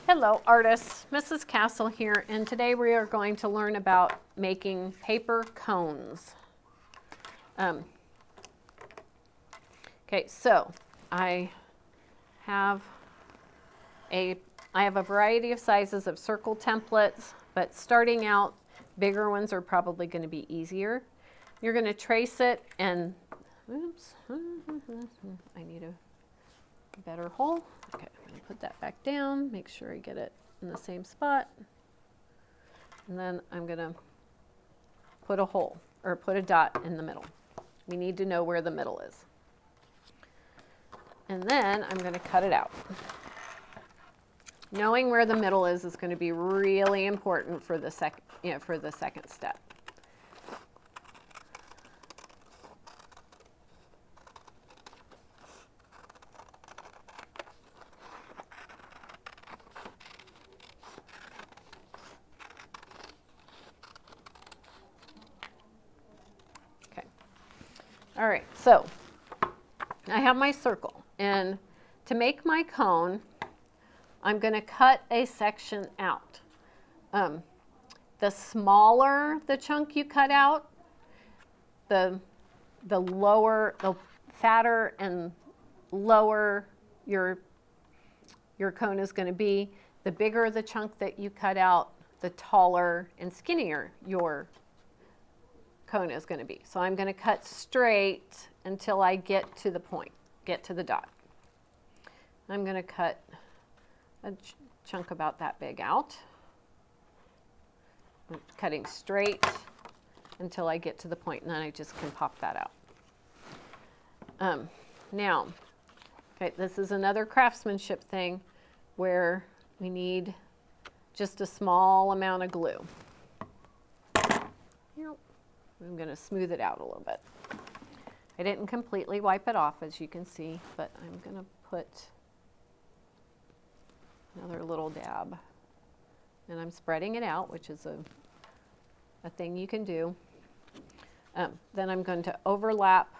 Hello artists, Mrs. Castle here, and today we are going to learn about making paper cones. Okay, so I have a variety of sizes of circle templates, but starting out, bigger ones are probably going to be easier. You're going to trace it and, oops, I need a better hole. Okay, I'm going to put that back down, make sure I get it in the same spot. And then I'm going to put a hole, or put a dot in the middle. We need to know where the middle is. And then I'm going to cut it out. Knowing where the middle is going to be really important for the second step. Okay. All right, so I have my circle, and to make my cone, I'm going to cut a section out. The smaller the chunk you cut out, the fatter and lower your cone is going to be. The bigger the chunk that you cut out, the taller and skinnier your cone is going to be. So I'm going to cut straight until I get to the point, get to the dot. I'm going to cut a chunk about that big out. I'm cutting straight until I get to the point, and then I just can pop that out. Now, okay, this is another craftsmanship thing where we need just a small amount of glue. I'm going to smooth it out a little bit. I didn't completely wipe it off, as you can see, but I'm going to put another little dab, and I'm spreading it out, which is a thing you can do. Then I'm going to overlap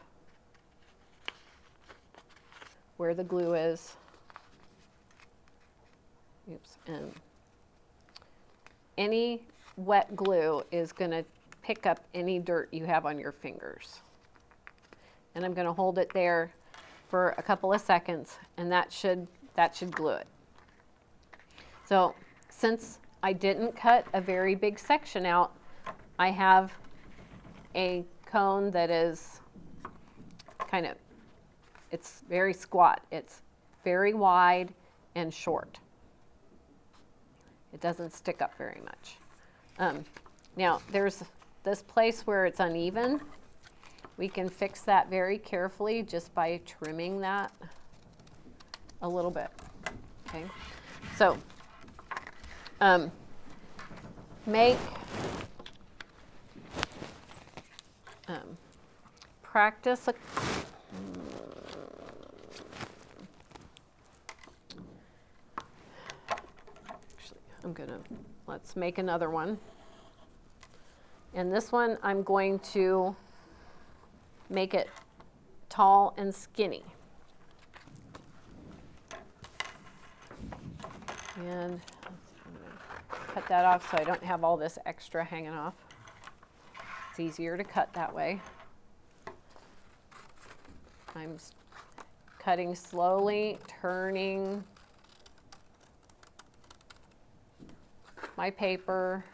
where the glue is. Oops, and any wet glue is going to pick up any dirt you have on your fingers. And I'm going to hold it there for a couple of seconds, and that should glue it. So since I didn't cut a very big section out, I have a cone that is it's very squat. It's very wide and short. It doesn't stick up very much. Now there's this place where it's uneven. We can fix that very carefully just by trimming that a little bit. Okay, so practice let's make another one. And this one, I'm going to make it tall and skinny. And I'm going to cut that off so I don't have all this extra hanging off. It's easier to cut that way. I'm cutting slowly, turning my paper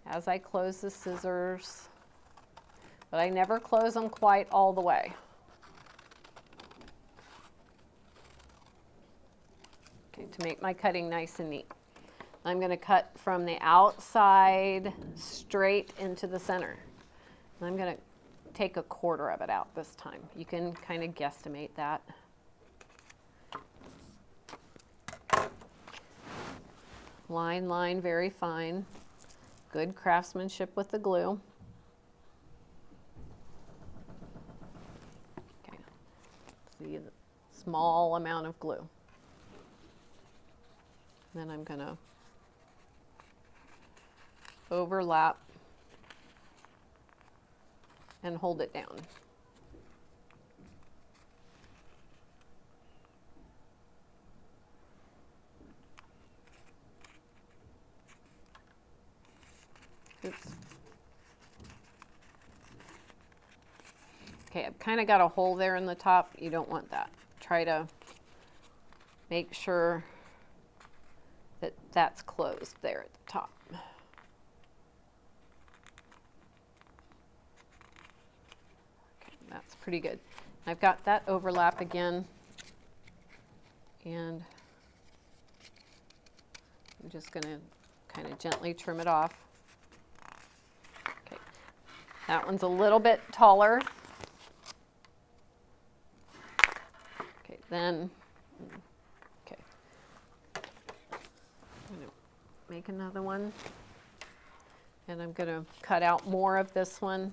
as I close the scissors, but I never close them quite all the way. Okay, to make my cutting nice and neat. I'm going to cut from the outside straight into the center. And I'm going to take a quarter of it out this time. You can kind of guesstimate that. Line very fine. Good craftsmanship with the glue. Okay, see the small amount of glue. Then I'm going to overlap and hold it down. Okay, I've kind of got a hole there in the top. You don't want that. Try to make sure that that's closed there at the top. Okay, that's pretty good. I've got that overlap again, and I'm just going to kind of gently trim it off. Okay, that one's a little bit taller. Okay, then, okay, I'm going to make another one, and I'm going to cut out more of this one.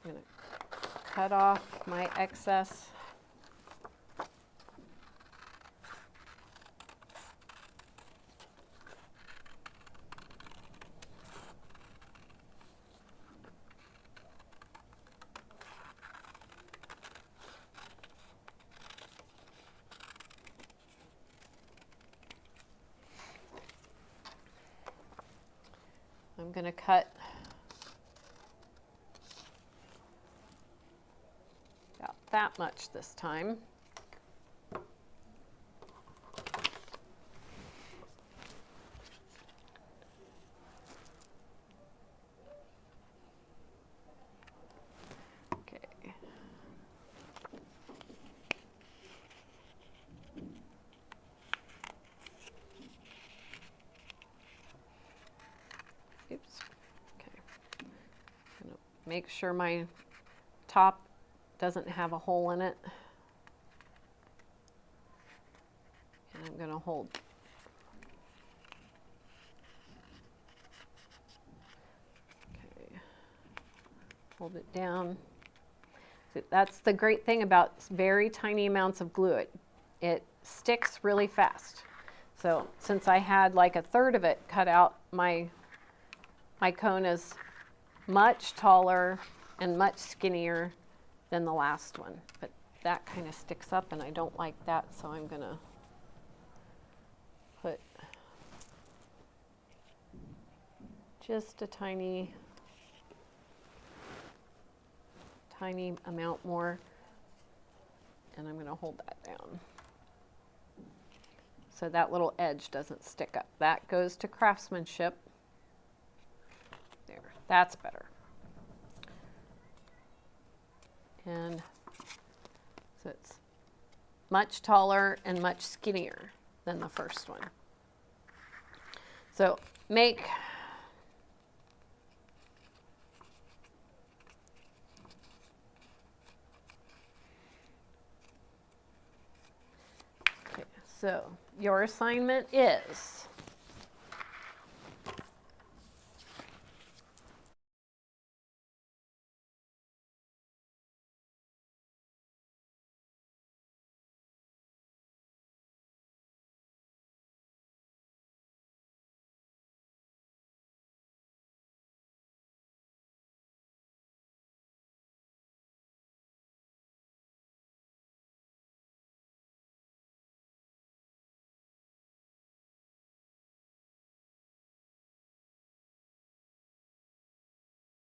I'm going to cut off my excess. I'm going to cut about that much this time. Okay. Oops. Okay. I'm gonna make sure my top doesn't have a hole in it. And I'm going to hold. Okay. Hold it down. So that's the great thing about very tiny amounts of glue. It sticks really fast. So since I had like a third of it cut out, my cone is much taller and much skinnier than the last one. But that kind of sticks up and I don't like that, so I'm going to put just a tiny amount more, and I'm going to hold that down so that little edge doesn't stick up. That goes to Craftsmanship. There, that's better. And so it's much taller and much skinnier than the first one. So make so your assignment is